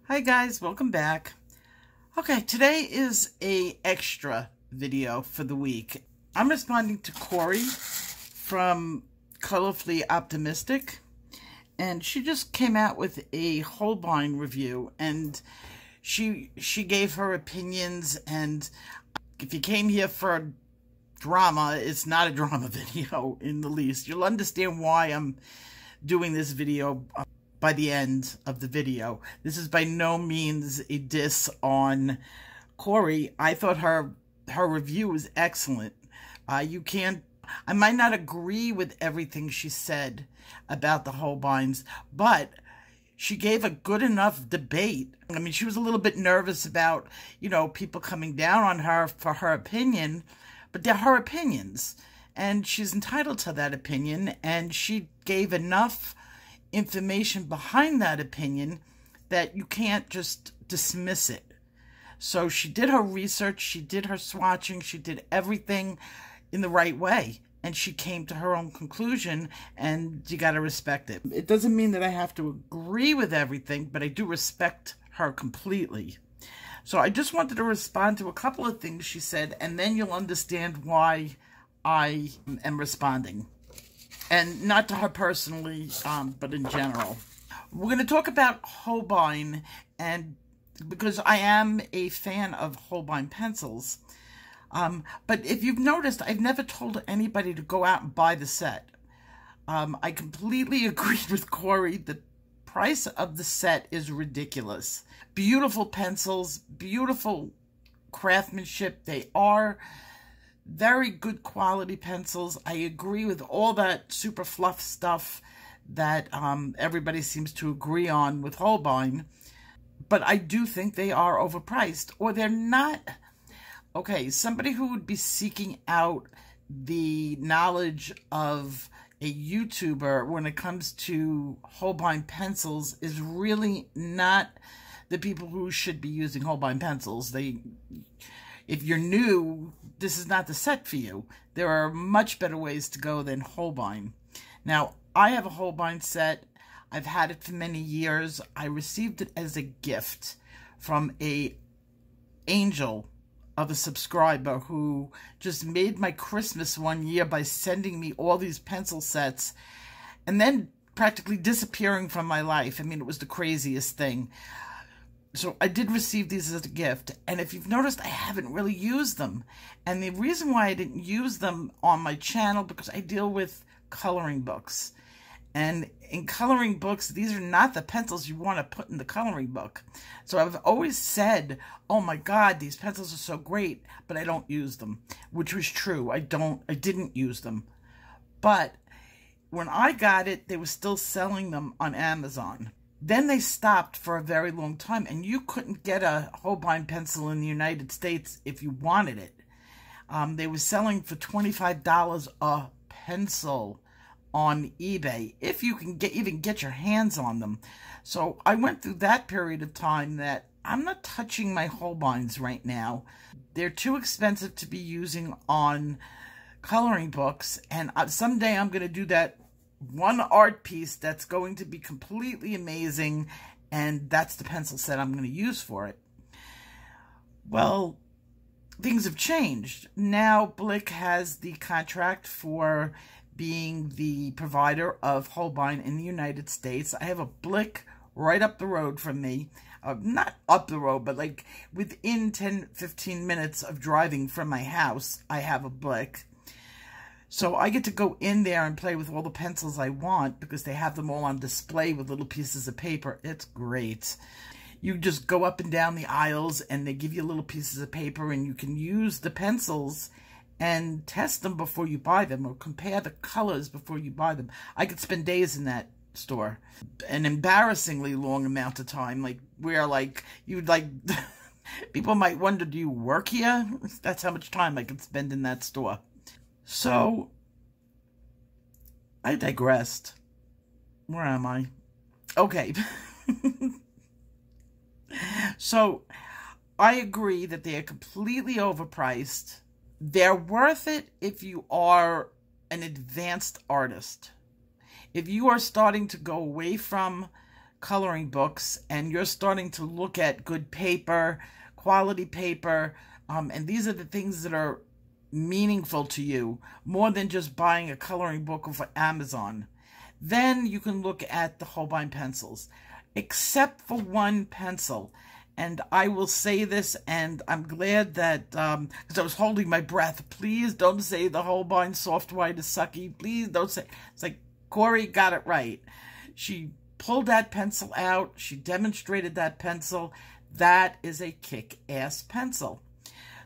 Hi guys, welcome back. Okay, today is a extra video for the week. I'm responding to Kori from Colorfully Optimistic, and she just came out with a Holbein review, and she gave her opinions. And if you came here for drama, it's not a drama video in the least. You'll understand why I'm doing this video by the end of the video. This is by no means a diss on Kori. I thought her review was excellent. I might not agree with everything she said about the Holbeins, but she gave a good enough debate. I mean, she was a little bit nervous about, people coming down on her for her opinion, but they're her opinions, and she's entitled to that opinion, and she gave enough information behind that opinion that you can't just dismiss it. So she did her research, she did her swatching, she did everything in the right way, and she came to her own conclusion, and you got to respect it. It doesn't mean that I have to agree with everything, but I do respect her completely. So I just wanted to respond to a couple of things she said, and then you'll understand why I am responding. And not to her personally, but in general. We're going to talk about Holbein, and because I am a fan of Holbein Pencils. But if you've noticed, I've never told anybody to go out and buy the set. I completely agreed with Kori. The price of the set is ridiculous. Beautiful pencils, beautiful craftsmanship. They are very good quality pencils. I agree with all that super fluff stuff that everybody seems to agree on with Holbein, but I do think they are overpriced, or they're not. Okay, somebody who would be seeking out the knowledge of a YouTuber when it comes to Holbein pencils is really not the people who should be using Holbein pencils. If you're new, this is not the set for you. There are much better ways to go than Holbein. Now, I have a Holbein set. I've had it for many years. I received it as a gift from an angel of a subscriber who just made my Christmas one year by sending me all these pencil sets and then practically disappearing from my life. I mean, it was the craziest thing. So I did receive these as a gift, and if you've noticed, I haven't really used them. And the reason why I didn't use them on my channel, because I deal with coloring books. And in coloring books, these are not the pencils you want to put in the coloring book. So I've always said, oh my God, these pencils are so great, but I don't use them, which was true. I didn't use them. But when I got it, they were still selling them on Amazon. Then they stopped for a very long time, and you couldn't get a Holbein pencil in the United States if you wanted it. They were selling for $25 a pencil on eBay, if you can even get your hands on them. So I went through that period of time that I'm not touching my Holbeins right now. They're too expensive to be using on coloring books, and someday I'm going to do that one art piece that's going to be completely amazing, and that's the pencil set I'm going to use for it. Well, things have changed. Now Blick has the contract for being the provider of Holbein in the United States. I have a Blick right up the road from me. Not up the road, but like within 10-15 minutes of driving from my house, I have a Blick. So I get to go in there and play with all the pencils I want because they have them all on display with little pieces of paper. It's great. You just go up and down the aisles and they give you little pieces of paper, and you can use the pencils and test them before you buy them, or compare the colors before you buy them. I could spend days in that store. An embarrassingly long amount of time, people might wonder, do you work here? That's how much time I could spend in that store. So, I digressed. Where am I? Okay. So, I agree that they are completely overpriced. They're worth it if you are an advanced artist. If you are starting to go away from coloring books and you're starting to look at good paper, quality paper, and these are the things that are meaningful to you, more than just buying a coloring book off of Amazon, then you can look at the Holbein pencils, except for one pencil. And I will say this, and I'm glad that, because I was holding my breath, please don't say the Holbein Soft White is sucky. Please don't say. It's like, Kori got it right. She pulled that pencil out. She demonstrated that pencil. That is a kick-ass pencil.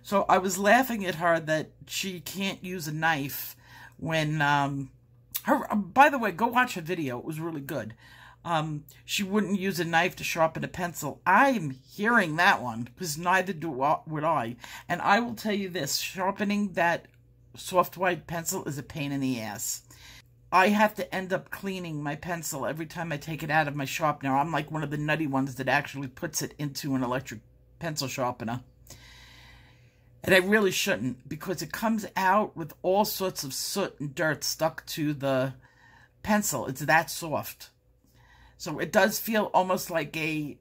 So I was laughing at her that she can't use a knife when, by the way, go watch her video. It was really good. She wouldn't use a knife to sharpen a pencil. I'm hearing that one, because neither would I. And I will tell you this, sharpening that soft white pencil is a pain in the ass. I have to end up cleaning my pencil every time I take it out of my sharpener. I'm like one of the nutty ones that actually puts it into an electric pencil sharpener. And I really shouldn't, because it comes out with all sorts of soot and dirt stuck to the pencil. It's that soft. So it does feel almost like an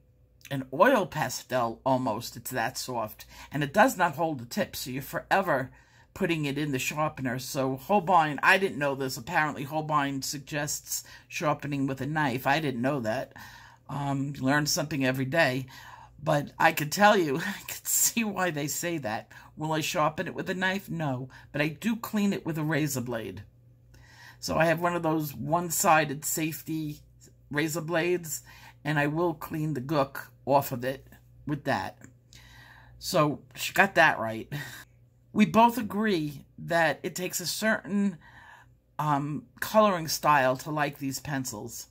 oil pastel almost. It's that soft. And it does not hold the tip, so you're forever putting it in the sharpener. So Holbein, I didn't know this. Apparently Holbein suggests sharpening with a knife. I didn't know that. You learn something every day. But I could tell you, I could see why they say that. Will I sharpen it with a knife? No. But I do clean it with a razor blade. So I have one of those one-sided safety razor blades, and I will clean the gook off of it with that. So she got that right. We both agree that it takes a certain coloring style to like these pencils,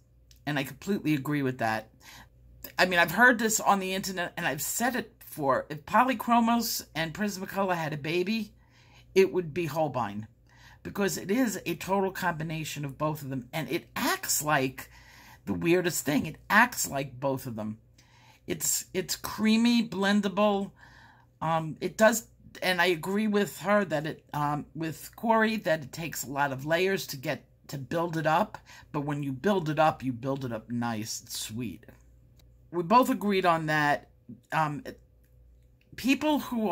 and I completely agree with that. I mean, I've heard this on the internet, and I've said it before. If Polychromos and Prismacolor had a baby, it would be Holbein, because it is a total combination of both of them, and it acts like the weirdest thing. It acts like both of them. It's creamy, blendable. It does, and I agree with her that it, with Kori, that it takes a lot of layers to build it up. But when you build it up nice. It's sweet. We both agreed on that. People who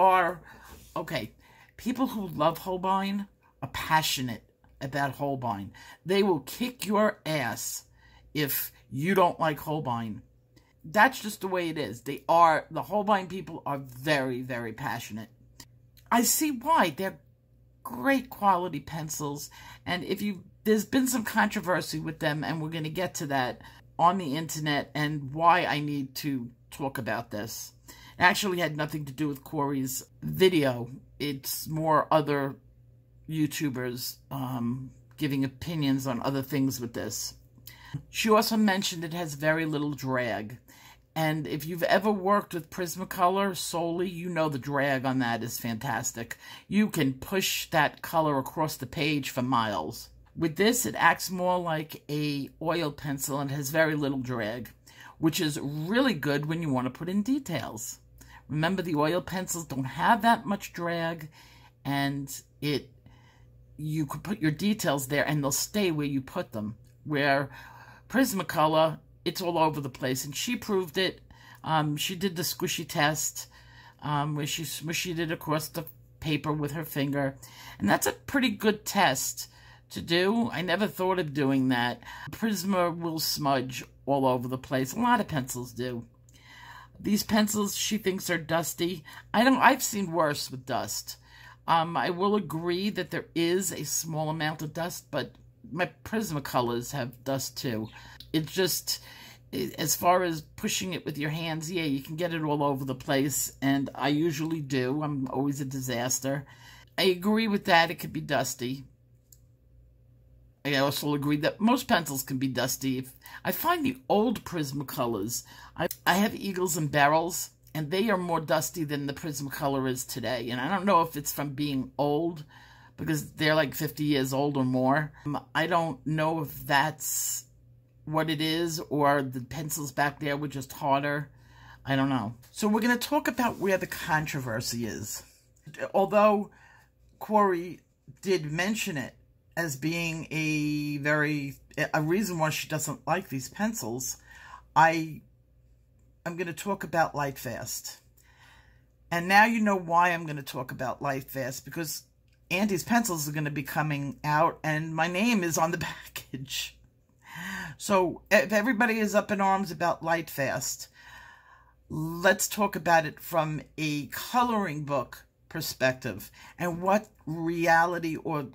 love Holbein are passionate about Holbein. They will kick your ass if you don't like Holbein. That's just the way it is. The Holbein people are very, very passionate. I see why. They're great quality pencils, and there's been some controversy with them, and we're going to get to that on the internet and why I need to talk about this. It actually had nothing to do with Kori's video. It's more other YouTubers giving opinions on other things with this. She also mentioned it has very little drag. And if you've ever worked with Prismacolor solely, you know the drag on that is fantastic. You can push that color across the page for miles. With this, it acts more like a oil pencil and has very little drag, which is really good when you want to put in details. Remember, the oil pencils don't have that much drag, and you could put your details there and they'll stay where you put them. Where Prismacolor, it's all over the place, and she proved it. She did the squishy test, where she smushed it across the paper with her finger, and that's a pretty good test to do. I never thought of doing that. Prisma will smudge all over the place. A lot of pencils do. These pencils she thinks are dusty. I've seen worse with dust. I will agree that there is a small amount of dust, but my Prismacolors have dust too. It's just, as far as pushing it with your hands, yeah, you can get it all over the place, and I usually do. I'm always a disaster. I agree with that. It could be dusty. I also agree that most pencils can be dusty. I find the old Prismacolors, I have Eagles and Barrels, and they are more dusty than the Prismacolor is today. And I don't know if it's from being old, because they're like 50 years old or more. I don't know if that's what it is, or the pencils back there were just harder. I don't know. So we're going to talk about where the controversy is. Although Kori did mention it as being a reason why she doesn't like these pencils, I'm going to talk about Lightfast. And now you know why I'm going to talk about Lightfast, because Andy's pencils are going to be coming out, and my name is on the package. So if everybody is up in arms about Lightfast, let's talk about it from a coloring book perspective and what reality or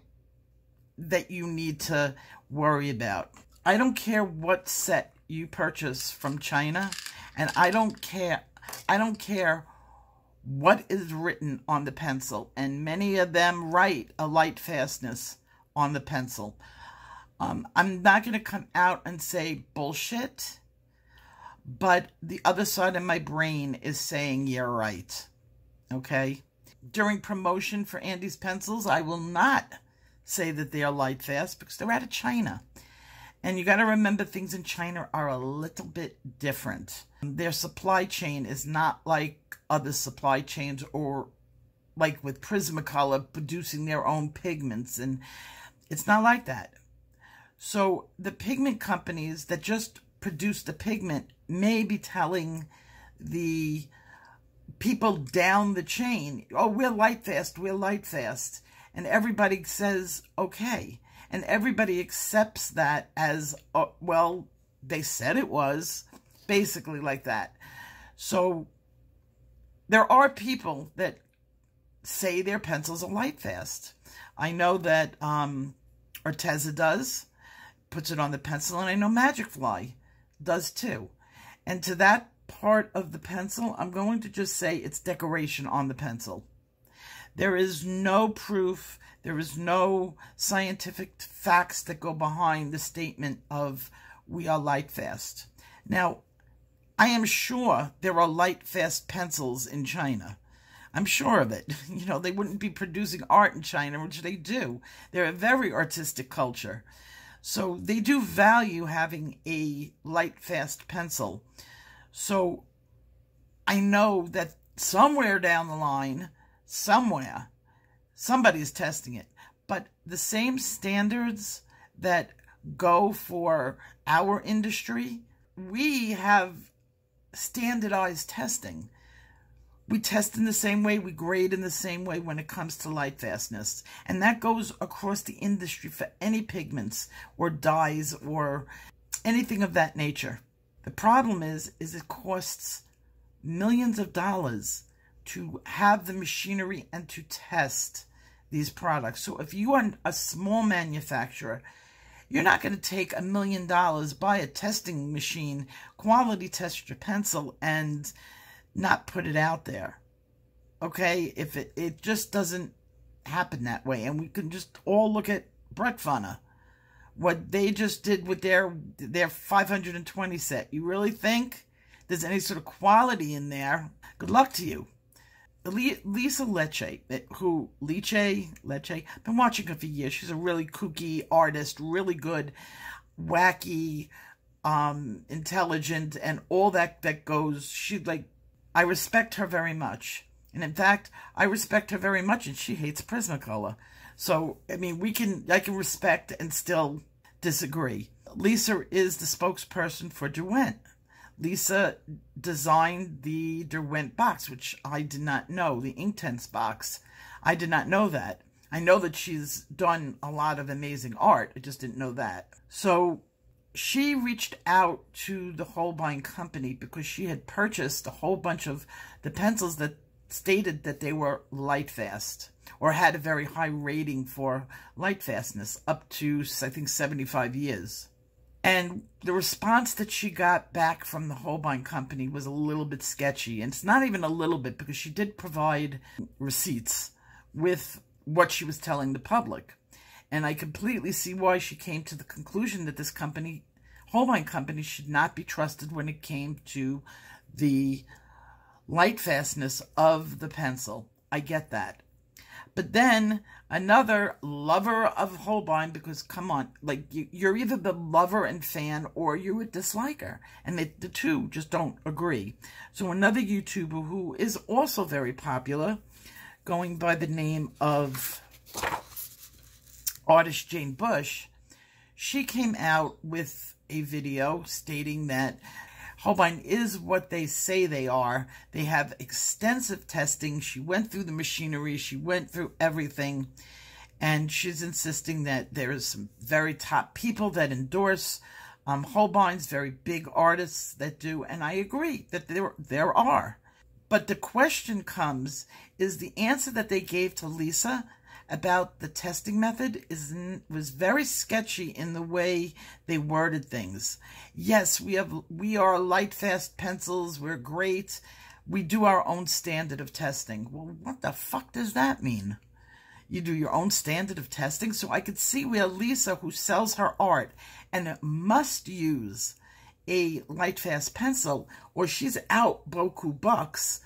that you need to worry about. I don't care what set you purchase from China, and I don't care what is written on the pencil, and many of them write a Lightfastness on the pencil. I'm not going to come out and say bullshit, but the other side of my brain is saying you're right, okay? During promotion for Andy's pencils, I will not say that they are Lightfast because they're out of China. And you got to remember, things in China are a little bit different. Their supply chain is not like other supply chains, or like with Prismacolor producing their own pigments, and it's not like that. So the pigment companies that just produce the pigment may be telling the people down the chain, oh, we're Lightfast, we're Lightfast. And everybody says, okay. And everybody accepts that as, well, they said it was, basically like that. So there are people that say their pencils are Lightfast. I know that Arteza does, puts it on the pencil, and I know Magic Fly does too. And to that part of the pencil, I'm going to just say it's decoration on the pencil. There is no proof, there is no scientific facts that go behind the statement of we are Lightfast. Now, I am sure there are Lightfast pencils in China. I'm sure of it. You know, they wouldn't be producing art in China, which they do. They're a very artistic culture. So they do value having a Lightfast pencil. So I know that somewhere down the line, somewhere, somebody's testing it. But the same standards that go for our industry, we have standardized testing. We test in the same way, we grade in the same way when it comes to Lightfastness. And that goes across the industry for any pigments or dyes or anything of that nature. The problem is it costs millions of dollars to have the machinery and to test these products. So if you are a small manufacturer, you're not going to take $1 million, buy a testing machine, quality test your pencil, and not put it out there. Okay? If it just doesn't happen that way. And we can just all look at Brett Funner, what they just did with their 520 set. You really think there's any sort of quality in there? Good luck to you. Lisa Lecce, I've been watching her for years. She's a really kooky artist, really good, wacky, intelligent, and all that goes. I respect her very much. And in fact, I respect her very much, and she hates Prismacolor. So, I mean, I can respect and still disagree. Lisa is the spokesperson for Derwent. Lisa designed the Derwent box, which I did not know, the Inktense box. I did not know that. I know that she's done a lot of amazing art. I just didn't know that. So she reached out to the Holbein company because she had purchased a whole bunch of the pencils that stated that they were Lightfast, or had a very high rating for Lightfastness, up to, I think, 75 years. And the response that she got back from the Holbein company was a little bit sketchy. And it's not even a little bit, because she did provide receipts with what she was telling the public. And I completely see why she came to the conclusion that this company, Holbein company, should not be trusted when it came to the Lightfastness of the pencil. I get that. But then another lover of Holbein, because come on, like you're either the lover and fan or you're a disliker, and the two just don't agree. So another YouTuber who is also very popular, going by the name of Artist Jane Bush, she came out with a video stating that Holbein is what they say they are. They have extensive testing. She went through the machinery. She went through everything. And she's insisting that there is some very top people that endorse Holbein's, very big artists that do. And I agree that there are. But the question comes, is the answer that they gave to Lisa about the testing method was very sketchy in the way they worded things. Yes, we are Lightfast pencils. We're great. We do our own standard of testing. Well, what the fuck does that mean? You do your own standard of testing? So I could see where Lisa, who sells her art and must use a Lightfast pencil or she's out boku bucks,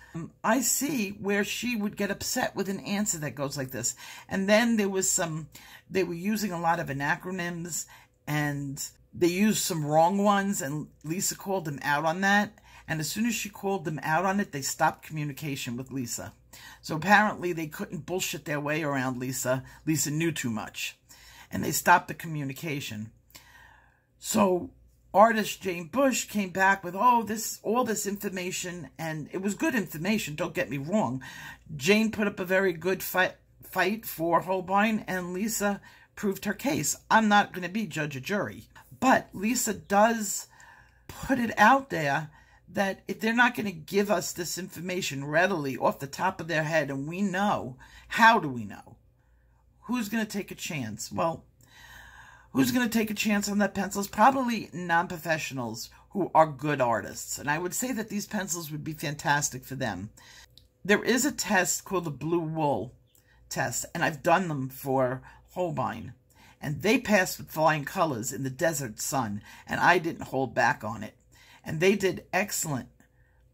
I see where she would get upset with an answer that goes like this. And then there was they were using a lot of acronyms and they used some wrong ones, and Lisa called them out on that. And as soon as she called them out on it, they stopped communication with Lisa. So apparently they couldn't bullshit their way around Lisa. Lisa knew too much. And they stopped the communication. So artist Jane Bush came back with, all this information, and it was good information, don't get me wrong. Jane put up a very good fight for Holbein, and Lisa proved her case. I'm not going to be judge or jury, but Lisa does put it out there that if they're not going to give us this information readily off the top of their head, and we know, how do we know? Who's going to take a chance? Well, who's going to take a chance on that pencils? Probably non-professionals who are good artists. And I would say that these pencils would be fantastic for them. There is a test called the blue wool test, and I've done them for Holbein. And they passed with flying colors in the desert sun, and I didn't hold back on it. And they did excellent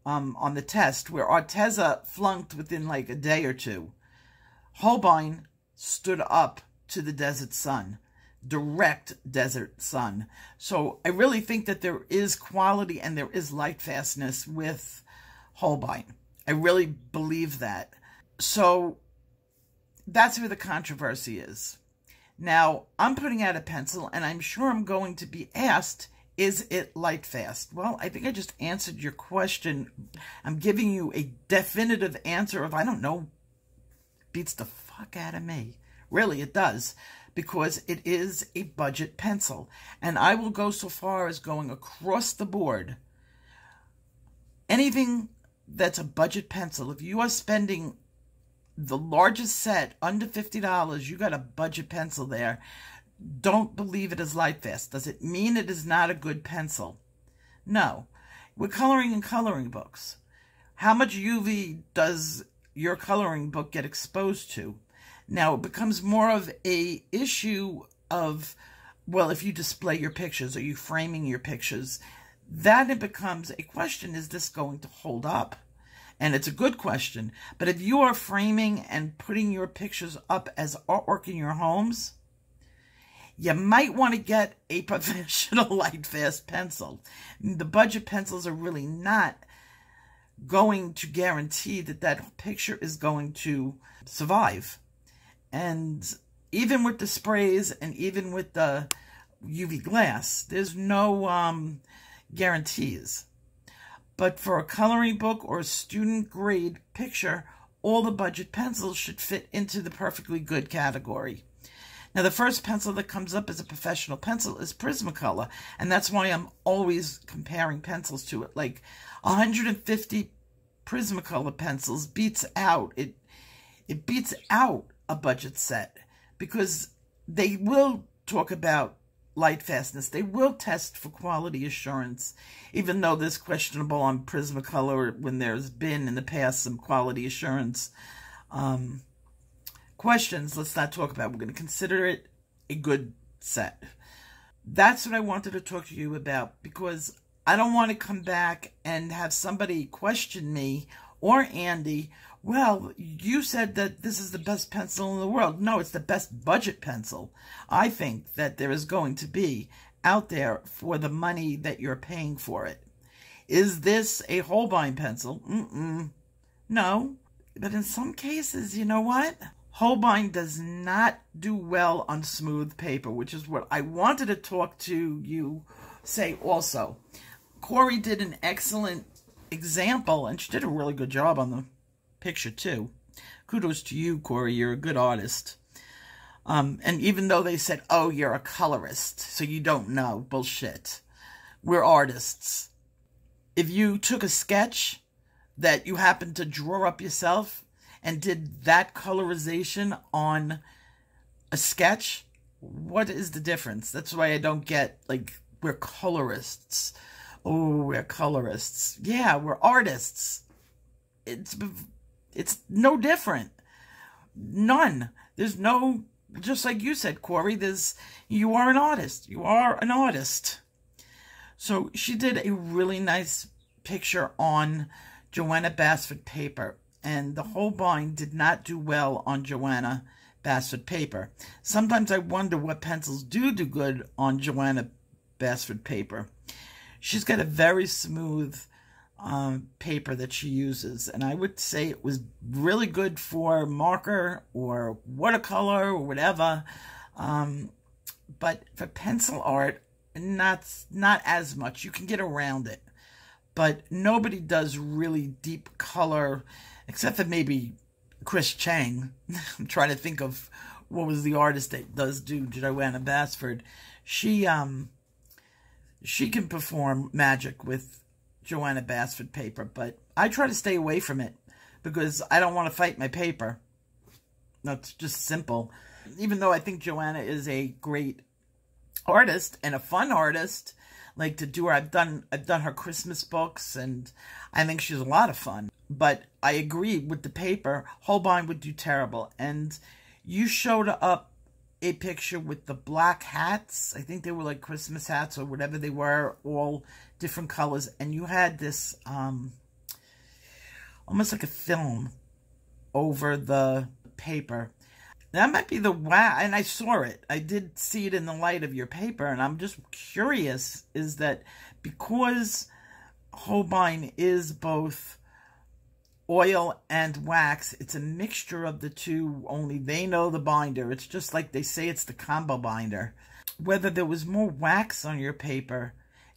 on the test, where Arteza flunked within like a day or two. Holbein stood up to the desert sun. Direct desert sun. So I really think that there is quality and there is lightfastness with Holbein. I really believe that. So that's where the controversy is. Now, I'm putting out a pencil and I'm sure I'm going to be asked, is it Lightfast? Well, I think I just answered your question. I'm giving you a definitive answer of, I don't know, beats the fuck out of me. Really, it does. Because it is a budget pencil. And I will go so far as going across the board. Anything that's a budget pencil, if you are spending the largest set, under $50, you got a budget pencil there. Don't believe it is Lightfast. Does it mean it is not a good pencil? No. We're coloring in coloring books. How much UV does your coloring book get exposed to? Now, it becomes more of a issue of, well, if you display your pictures, are you framing your pictures? Then it becomes a question, is this going to hold up? And it's a good question. But if you are framing and putting your pictures up as artwork in your homes, you might want to get a professional Lightfast pencil. The budget pencils are really not going to guarantee that that picture is going to survive. And even with the sprays and even with the UV glass, there's no guarantees. But for a coloring book or a student grade picture, all the budget pencils should fit into the perfectly good category. Now, the first pencil that comes up as a professional pencil is Prismacolor, and that's why I'm always comparing pencils to it. Like 150 Prismacolor pencils beats out. It beats out a budget set, because they will talk about lightfastness. They will test for quality assurance, even though there's questionable on Prismacolor when there's been in the past some quality assurance questions. Let's not talk about. We're going to consider it a good set. That's what I wanted to talk to you about, because I don't want to come back and have somebody question me or Andy, well, you said that this is the best pencil in the world. No, it's the best budget pencil I think that there is going to be out there for the money that you're paying for it. Is this a Holbein pencil? No. But in some cases, you know what? Holbein does not do well on smooth paper, which is what I wanted to talk to you say also. Kori did an excellent example, and she did a really good job on the picture too. Kudos to you, Kori. You're a good artist. And even though they said, oh, you're a colorist, so you don't know, bullshit. We're artists. If you took a sketch that you happened to draw up yourself and did that colorization on a sketch, what is the difference? That's why I don't get, like, we're colorists. Oh, we're colorists. Yeah, we're artists. It's no different. None. There's no, just like you said, Kori, you are an artist. You are an artist. So she did a really nice picture on Joanna Basford paper, and the Holbein did not do well on Joanna Basford paper. Sometimes I wonder what pencils do good on Joanna Basford paper. She's got a very smooth paper that she uses, and I would say it was really good for marker or watercolor or whatever, but for pencil art, not as much. You can get around it, but nobody does really deep color except for maybe Chris Chang. I'm trying to think of what was the artist that does do Joanna Basford. She can perform magic with Joanna Basford paper, but I try to stay away from it because I don't want to fight my paper. That's just simple. Even though I think Joanna is a great artist and a fun artist, like to do her, I've done her Christmas books, and I think she's a lot of fun. But I agree with the paper, Holbein would do terrible. And you showed up a picture with the black hats. I think they were like Christmas hats or whatever they were, all different colors. And you had this almost like a film over the paper. That might be the wax, and I saw it. I did see it in the light of your paper, and I'm just curious, is that because Holbein is both oil and wax, it's a mixture of the two, only they know the binder. It's just like they say it's the combo binder. Whether there was more wax on your paper,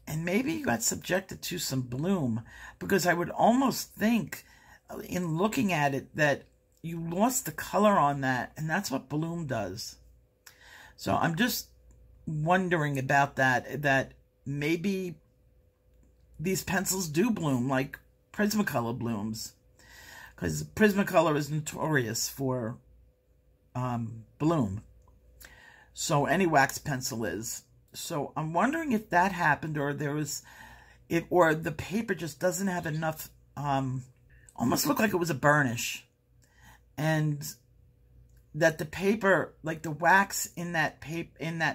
and maybe you got subjected to some bloom, because I would almost think, in looking at it, that you lost the color on that, and that's what bloom does. So I'm just wondering about that maybe these pencils do bloom like Prismacolor blooms, because Prismacolor is notorious for bloom. So any wax pencil is. So I'm wondering if that happened, or or the paper just doesn't have enough, almost looked like it was a burnish. And that the paper, like the wax in that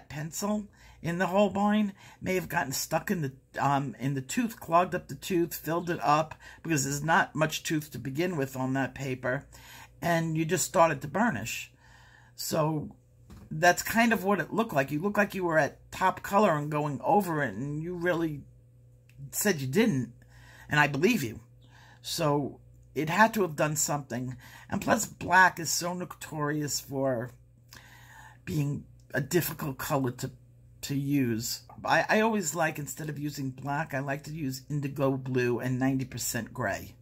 pencil, in the Holbein, may have gotten stuck in the tooth, clogged up the tooth, filled it up, because there's not much tooth to begin with on that paper, and you just started to burnish. So that's kind of what it looked like. You looked like you were at top color and going over it, and you really said you didn't, and I believe you. So it had to have done something. And plus, black is so notorious for being a difficult color to use. I always like, instead of using black, I like to use indigo blue and 90% gray.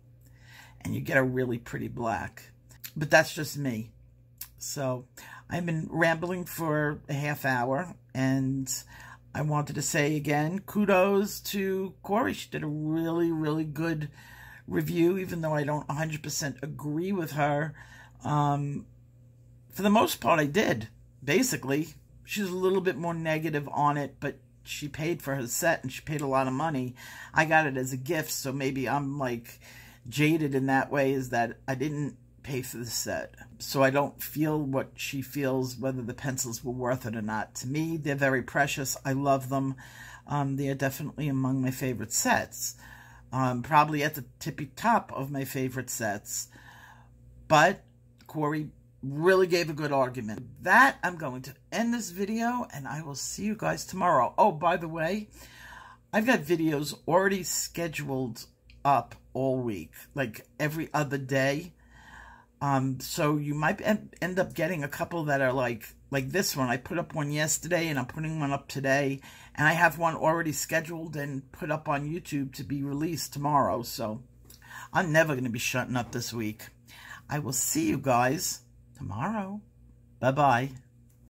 And you get a really pretty black. But that's just me. So I've been rambling for a half hour, and I wanted to say again, kudos to Kori. She did a really, really good review, even though I don't 100% agree with her. For the most part, I did. Basically, she's a little bit more negative on it, but she paid for her set, and she paid a lot of money. I got it as a gift, so maybe I'm like jaded in that way, is that I didn't pay for the set. So I don't feel what she feels, whether the pencils were worth it or not. To me, they're very precious. I love them. They are definitely among my favorite sets. Probably at the tippy top of my favorite sets. But Kori really gave a good argument. With that, I'm going to end this video, and I will see you guys tomorrow. Oh, by the way, I've got videos already scheduled up all week, like every other day. So you might end up getting a couple that are like like this one. I put up one yesterday, and I'm putting one up today. And I have one already scheduled and put up on YouTube to be released tomorrow. So I'm never going to be shutting up this week. I will see you guys tomorrow. Bye-bye.